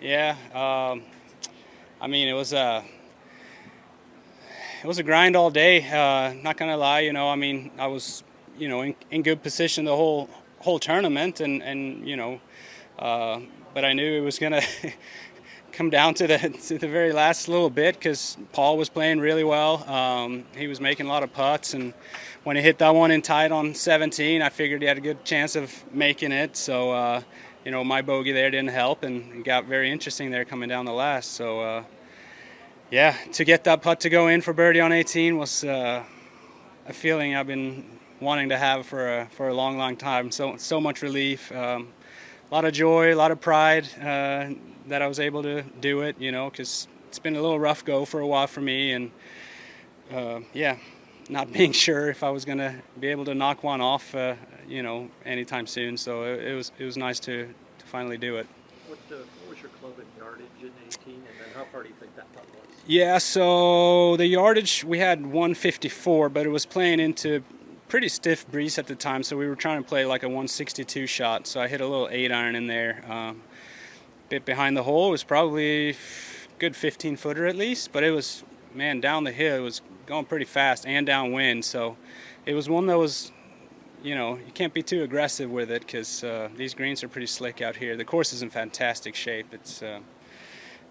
Yeah. I mean, it was a grind all day. Not gonna lie, I mean, I was, in good position the whole tournament, and but I knew it was gonna come down to the very last little bit because Paul was playing really well. He was making a lot of putts, and when he hit that one in tight on 17, I figured he had a good chance of making it. So, my bogey there didn't help, and it got very interesting there coming down the last. So, yeah, to get that putt to go in for birdie on 18 was a feeling I've been wanting to have for a long, long time. So much relief, a lot of joy, a lot of pride that I was able to do it. Because it's been a little rough go for a while for me, and yeah, not being sure if I was going to be able to knock one off, anytime soon. So it was nice to finally do it. What was your club in yardage in 18, and then how far do you think that putt was? Yeah, so the yardage, we had 154, but it was playing into pretty stiff breeze at the time, so we were trying to play like a 162 shot. So I hit a little 8-iron in there. Bit behind the hole. It was probably good 15-footer at least, but it was, man, down the hill. It was going pretty fast and downwind, so it was one that was, you can't be too aggressive with it because these greens are pretty slick out here. The course is in fantastic shape.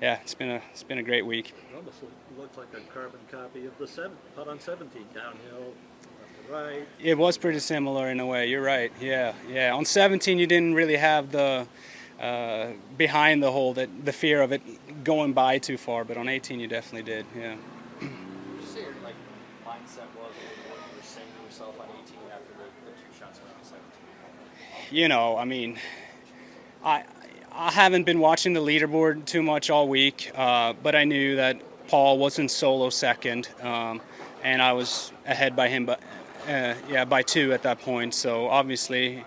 Yeah, it's been a great week. It almost looks like a carbon copy of the putt on 17, downhill, left to right. It was pretty similar in a way. You're right. Yeah. On 17, you didn't really have the behind the hole, the fear of it going by too far, but on 18, you definitely did. Yeah. Would you say your mindset was, what you were saying to yourself on 18 after the two shots went on 17? I mean, I haven't been watching the leaderboard too much all week, but I knew that Paul was in solo second, and I was ahead by him, by 2 at that point. So obviously,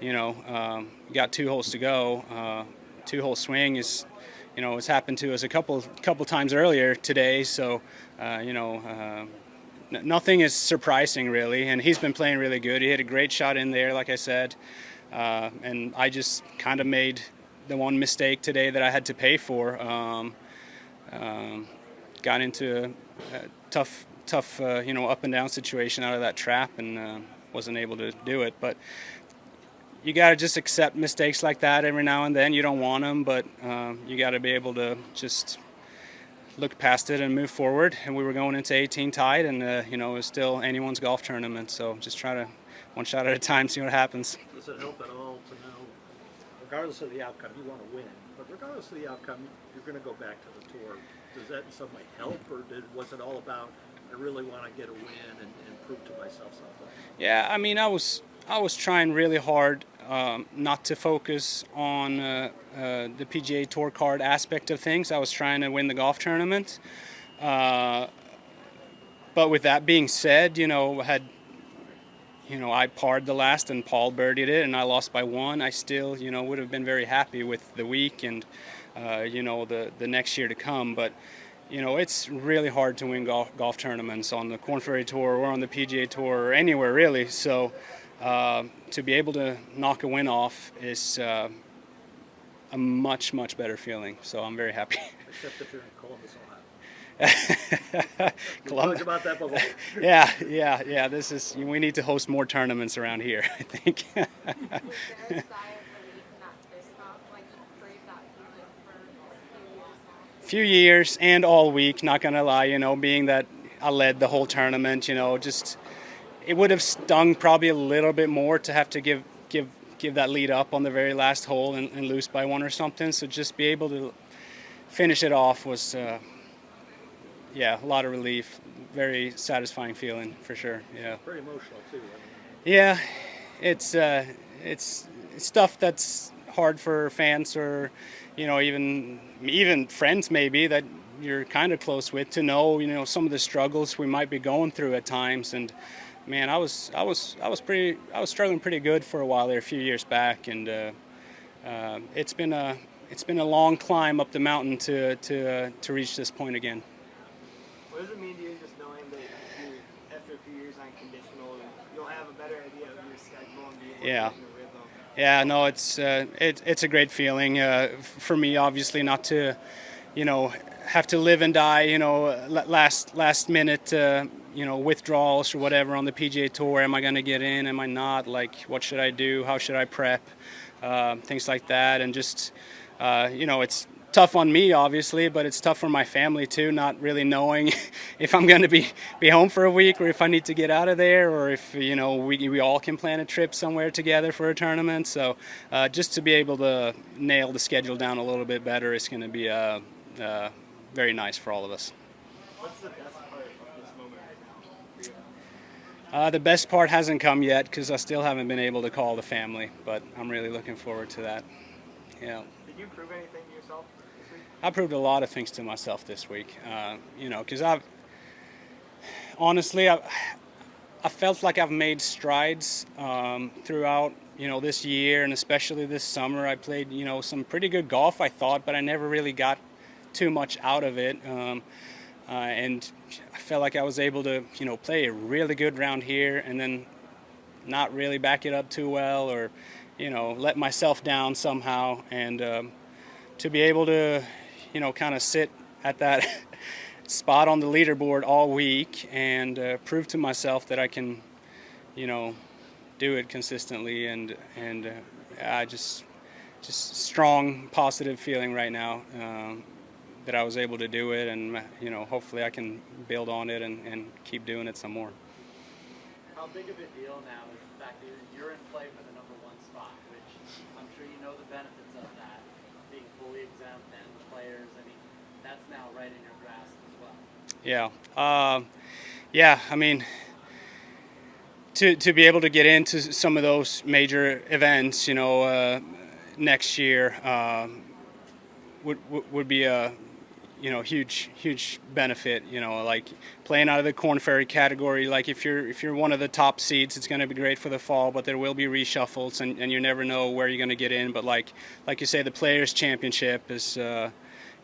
got 2 holes to go. 2-hole swing is, it's happened to us a couple times earlier today. So, nothing is surprising really, and he's been playing really good. He hit a great shot in there, like I said, and I just kind of made the one mistake today that I had to pay for. Got into a tough, up and down situation out of that trap, and wasn't able to do it. But you got to just accept mistakes like that every now and then. You don't want them, but you got to be able to just look past it and move forward. And we were going into 18 tied, and it was still anyone's golf tournament. So just try to one shot at a time, see what happens. Does it help at all to know, regardless of the outcome, you want to win, but regardless of the outcome, you're going to go back to the tour? Does that in some way help, or was it all about, I really want to get a win and prove to myself something? Yeah, I mean, I was trying really hard not to focus on the PGA Tour card aspect of things. I was trying to win the golf tournament. But with that being said, I parred the last and Paul birdied it, and I lost by 1. I still, would have been very happy with the week and, the next year to come. But, it's really hard to win golf tournaments on the Korn Ferry Tour or on the PGA Tour or anywhere really. So to be able to knock a win off is a much, much better feeling. So I'm very happy. Except if you're in Columbus, Ohio. We talked about that before. Yeah. We need to host more tournaments around here, I think. Few years and all week, not gonna lie, being that I led the whole tournament, just it would have stung probably a little bit more to have to give that lead up on the very last hole and lose by 1 or something. So just be able to finish it off was a lot of relief, very satisfying feeling for sure. Yeah. Pretty emotional too. Yeah, it's stuff that's hard for fans or even friends maybe that you're kind of close with to know some of the struggles we might be going through at times. And man, I was struggling pretty good for a while there a few years back, and it's been a long climb up the mountain to reach this point again. What does it mean to you just knowing that after a few years unconditional, you'll have a better idea of your schedule and be able to get in the rhythm? Yeah, no, it's a great feeling for me, obviously, not to, have to live and die, last minute, withdrawals or whatever on the PGA Tour. Am I going to get in? Am I not? Like, what should I do? How should I prep? Things like that, and just, it's tough on me, obviously, but it's tough for my family too, not really knowing if I'm going to be home for a week or if I need to get out of there, or if we all can plan a trip somewhere together for a tournament. So just to be able to nail the schedule down a little bit better is going to be very nice for all of us. What's the best part of this moment right now for you? The best part hasn't come yet because I still haven't been able to call the family, but I'm really looking forward to that. Yeah. Did you prove anything to yourself this week? I proved a lot of things to myself this week, because I felt like I've made strides throughout, this year, and especially this summer. I played, some pretty good golf, I thought, but I never really got too much out of it. And I felt like I was able to, play a really good round here and then not really back it up too well, or, let myself down somehow. And to be able to, kind of sit at that spot on the leaderboard all week and prove to myself that I can, do it consistently, and I just strong positive feeling right now that I was able to do it, and hopefully I can build on it and keep doing it some more. How big of a deal now is the fact that you're in play for the #1 spot, which I'm sure you know the benefits of that, being fully exempt, and the players, I mean, that's now right in your grasp as well. Yeah. I mean, to be able to get into some of those major events, next year would be a huge benefit. Like playing out of the Korn Ferry category. Like if you're one of the top seeds, it's going to be great for the fall, but there will be reshuffles, and you never know where you're going to get in. But like you say, the Players Championship is.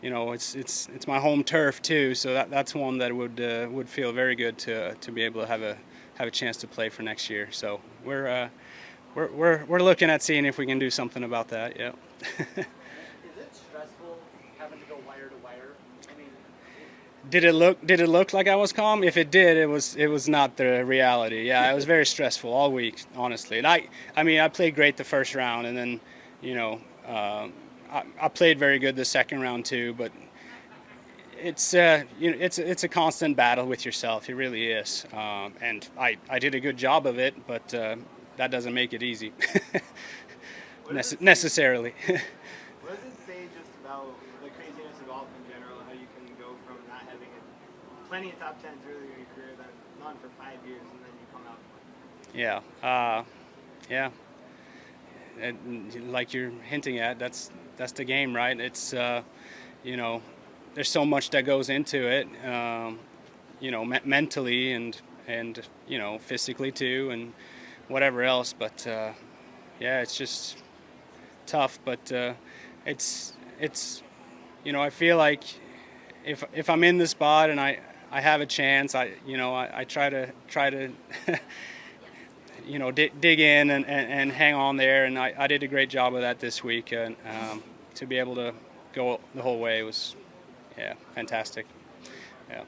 It's my home turf too, so that's one that would feel very good to be able to have a chance to play for next year. So we're looking at seeing if we can do something about that. Yeah. Is it stressful having to go wire to wire? I mean, Did it look like I was calm? If it did, it was not the reality. Yeah, it was very stressful all week, honestly. And I played great the first round, and then I played very good the second round too, but it's a constant battle with yourself. It really is, and I did a good job of it, but that doesn't make it easy necessarily. What does it say just about the craziness of golf in general, how you can go from not having plenty of top tens earlier in your career, then none for 5 years, and then you come out and win? Yeah. And like you're hinting at, that's the game, right? It's there's so much that goes into it, mentally and physically too, and whatever else. But it's just tough. But it's I feel like if I'm in the spot and I have a chance, I try to dig in and hang on there, and I did a great job of that this week, and to be able to go the whole way was fantastic. Yeah.